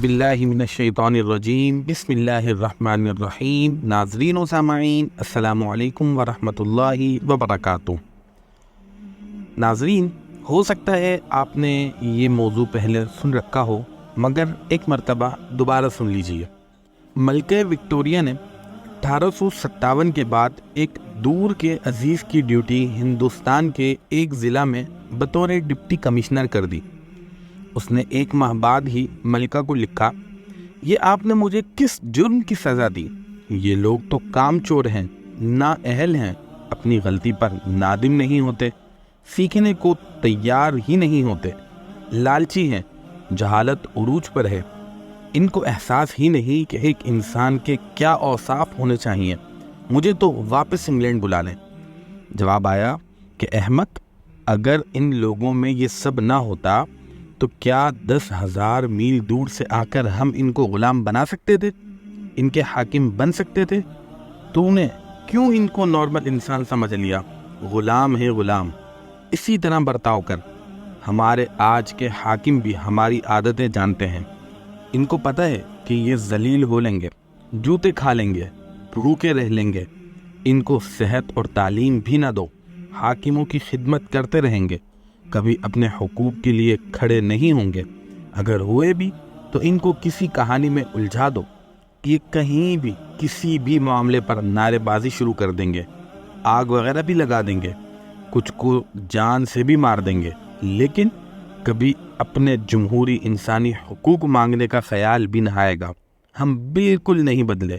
باللہ من الشیطان الرجیم بسم اللہ الرحمن الرحیم۔ ناظرین و سامعین السلام علیکم ورحمۃ اللہ وبرکاتہ۔ ناظرین، ہو سکتا ہے آپ نے یہ موضوع پہلے سن رکھا ہو، مگر ایک مرتبہ دوبارہ سن لیجیے۔ ملکہ وکٹوریہ نے 1857 کے بعد ایک دور کے عزیز کی ڈیوٹی ہندوستان کے ایک ضلع میں بطور ڈپٹی کمشنر کر دی۔ اس نے 1 ماہ بعد ہی ملکہ کو لکھا، یہ آپ نے مجھے کس جرم کی سزا دی؟ یہ لوگ تو کام چور ہیں، نااہل ہیں، اپنی غلطی پر نادم نہیں ہوتے، سیکھنے کو تیار ہی نہیں ہوتے، لالچی ہیں، جہالت عروج پر ہے، ان کو احساس ہی نہیں کہ ایک انسان کے کیا اوصاف ہونے چاہیے، مجھے تو واپس انگلینڈ بلا لیں۔ جواب آیا کہ احمق، اگر ان لوگوں میں یہ سب نہ ہوتا تو کیا 10,000 میل دور سے آ کر ہم ان کو غلام بنا سکتے تھے، ان کے حاکم بن سکتے تھے؟ تو نے کیوں ان کو نارمل انسان سمجھ لیا؟ غلام ہے غلام، اسی طرح برتاؤ کر۔ ہمارے آج کے حاکم بھی ہماری عادتیں جانتے ہیں، ان کو پتہ ہے کہ یہ ذلیل ہو لیں گے، جوتے کھا لیں گے، بھوکے رہ لیں گے، ان کو صحت اور تعلیم بھی نہ دو، حاکموں کی خدمت کرتے رہیں گے، کبھی اپنے حقوق کے لیے کھڑے نہیں ہوں گے، اگر ہوئے بھی تو ان کو کسی کہانی میں الجھا دو، یہ کہیں بھی کسی بھی معاملے پر نعرے بازی شروع کر دیں گے، آگ وغیرہ بھی لگا دیں گے، کچھ کو جان سے بھی مار دیں گے، لیکن کبھی اپنے جمہوری انسانی حقوق مانگنے کا خیال بھی نہ آئے گا۔ ہم بالکل نہیں بدلے،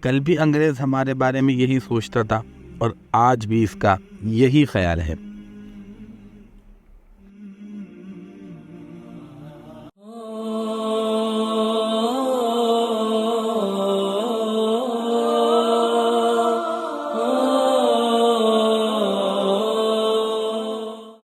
کل بھی انگریز ہمارے بارے میں یہی سوچتا تھا اور آج بھی اس کا یہی خیال ہے۔